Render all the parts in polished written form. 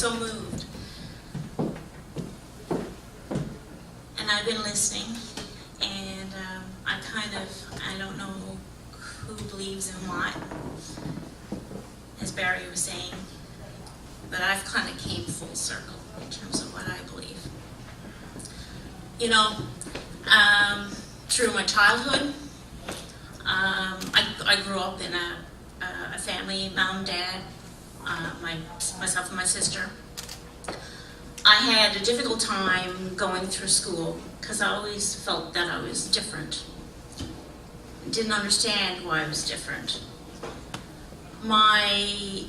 so moved. And I've been listening, and I don't know who believes in what, as Barry was saying, but I've kind of came full circle in terms of what I believe. You know, through my childhood, I grew up in a family, mom, dad, myself and my sister. I had a difficult time going through school because I always felt that I was different. Didn't understand why I was different. Right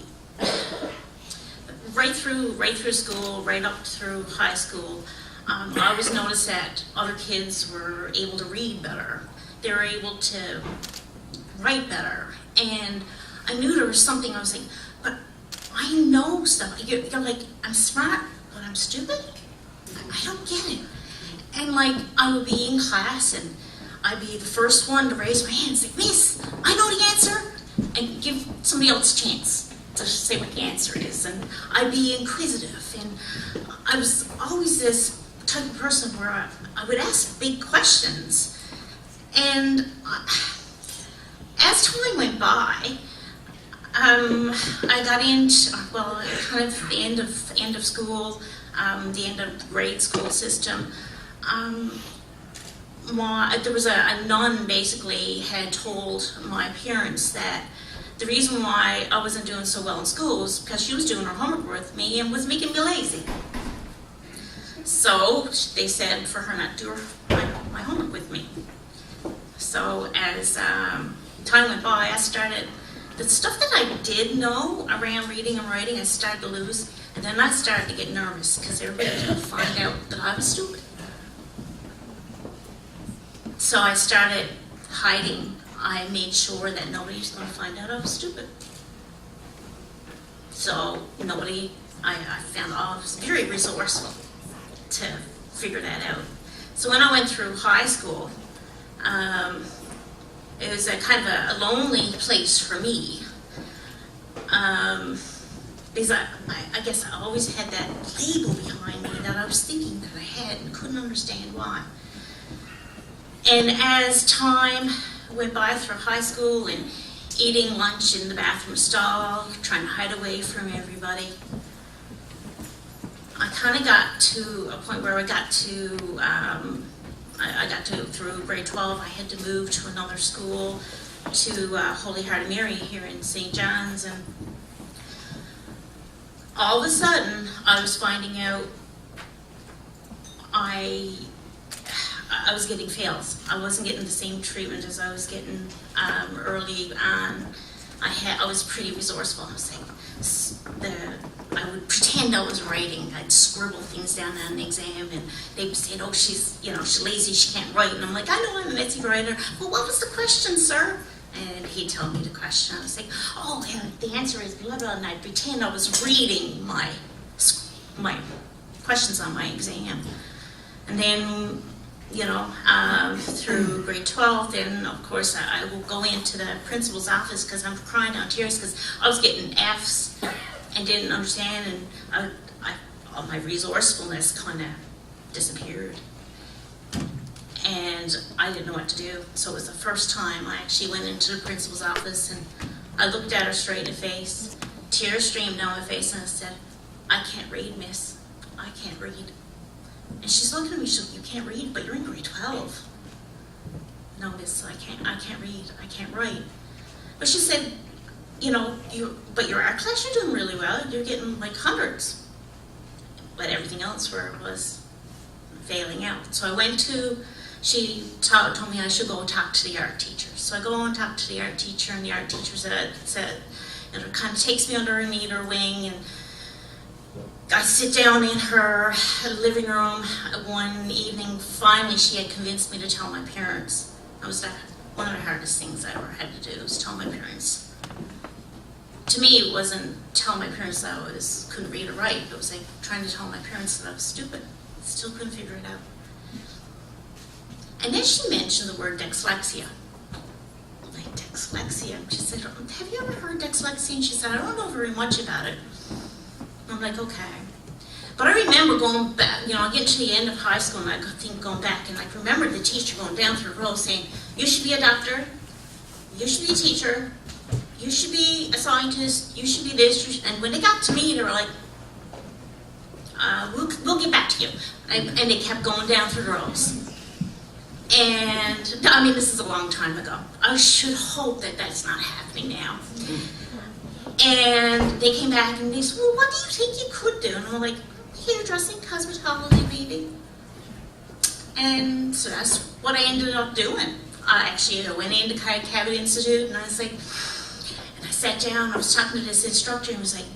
through school, right up through high school, I always noticed that other kids were able to read better. They were able to write better. And I knew there was something. I was like, but I know stuff. You're like, I'm smart, but I'm stupid? I don't get it. And like, I would be in class and I'd be the first one to raise my hand and say, Miss, I know the answer. And give somebody else a chance to say what the answer is. And I'd be inquisitive. And I was always this type of person where I would ask big questions. And as time went by, I got into, well, kind of the end of school, the end of the grade school system. There was a nun basically had told my parents that the reason why I wasn't doing so well in school was because she was doing her homework with me and was making me lazy. So they said for her not to do my homework with me. So as time went by, I started, the stuff that I did know around reading and writing, I started to lose. And then I started to get nervous because everybody was going to find out that I was stupid. So I started hiding. I made sure that nobody was going to find out I was stupid. So I found I was very resourceful to figure that out. So when I went through high school, it was a kind of a lonely place for me. Because I guess I always had that label behind me that I was thinking that I had and couldn't understand why. And as time went by through high school and eating lunch in the bathroom stall, trying to hide away from everybody, I kind of got to a point where I got to through grade 12, I had to move to another school, to Holy Heart of Mary here in St. John's, and all of a sudden I was finding out I was getting fails. I wasn't getting the same treatment as I was getting early on. I was pretty resourceful. I was like, I would pretend I was writing. I'd scribble things down on the exam, and they would say, "Oh, she's lazy. She can't write." And I'm like, "I know I'm a messy writer." "Well, what was the question, sir?" And he'd tell me the question. I was like, "Oh, yeah, the answer is blah blah." And I'd pretend I was reading my questions on my exam, and then. Through grade 12, then of course I will go into the principal's office because I'm crying out tears because I was getting F's and didn't understand, and all my resourcefulness kind of disappeared. And I didn't know what to do. So it was the first time I actually went into the principal's office and I looked at her straight in the face. Tears streamed down my face and I said, "I can't read, miss. I can't read." And she's looking at me, she's like, "You can't read, but you're in grade 12. "No, miss, I can't read, I can't write." But she said, but your art class, you're doing really well. You're getting like hundreds. But everything else was failing out. So she told me I should go talk to the art teacher. So I go and talk to the art teacher, and the art teacher said it kind of takes me under her wing, and I sit down in her living room one evening. Finally, she had convinced me to tell my parents. That was one of the hardest things I ever had to do, was tell my parents. To me, it wasn't tell my parents that I couldn't read or write. It was like trying to tell my parents that I was stupid. Still couldn't figure it out. And then she mentioned the word dyslexia. Like, dyslexia. She said, "Have you ever heard dyslexia?" And she said, "I don't know very much about it." I'm like, okay. But I remember going back, you know, I get to the end of high school and I think going back and like remember the teacher going down through the row saying, you should be a doctor, you should be a teacher, you should be a scientist, you should be this, and when they got to me, they were like, we'll get back to you. And they kept going down through the rows. And, I mean, this is a long time ago. I should hope that that's not happening now. And they came back and they said, well, what do you think you could do? And I'm like, hairdressing, cosmetology, maybe. And so that's what I ended up doing. I went into Cavity Institute and I was like, and I sat down, I was talking to this instructor and it was like,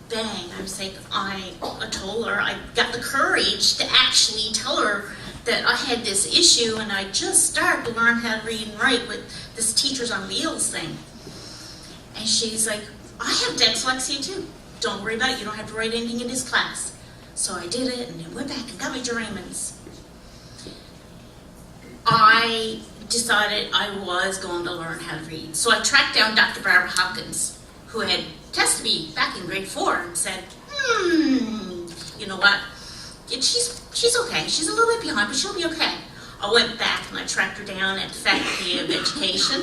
bang, I was like, I told her, I got the courage to actually tell her that I had this issue and I just started to learn how to read and write with this Teachers on Wheels thing. And she's like, I have dyslexia too. Don't worry about it, you don't have to write anything in this class. So I did it and then went back and got my Germans. I decided I was going to learn how to read. So I tracked down Dr. Barbara Hopkins, who had tested me back in grade 4 and said, you know what, she's okay. She's a little bit behind, but she'll be okay. I went back and I tracked her down at the Faculty of Education.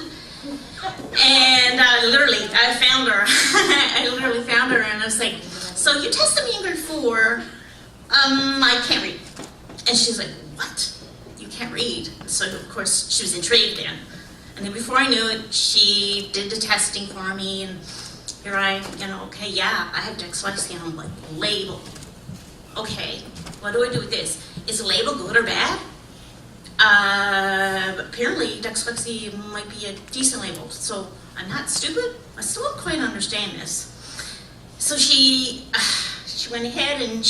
And I found her. I literally found her and I was like, so you tested me in grade 4, I can't read. And she's like, what? You can't read? So of course she was intrigued then. And then before I knew it, she did the testing for me and here I, okay, yeah, I have dyslexia. And I'm like, label. Okay, what do I do with this? Is the label good or bad? Apparently dyslexia might be a decent label, so I'm not stupid. I still don't quite understand this. So she went ahead and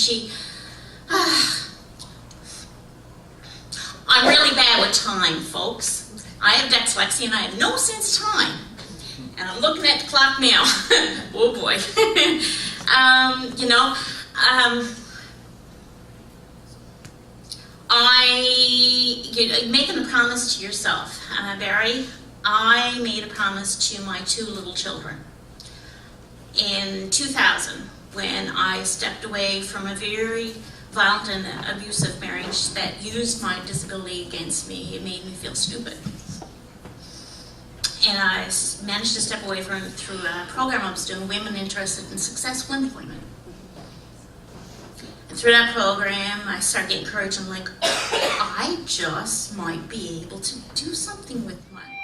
I'm really bad with time, folks. I have dyslexia and I have no sense of time. And I'm looking at the clock now. Oh boy. Making a promise to yourself. Barry, I made a promise to my 2 little children in 2000 when I stepped away from a very violent and abusive marriage that used my disability against me. It made me feel stupid. And I managed to step away from it through a program I was doing, Women Interested in Successful Employment. And through that program, I started getting courage. I'm like, I just might be able to do something with my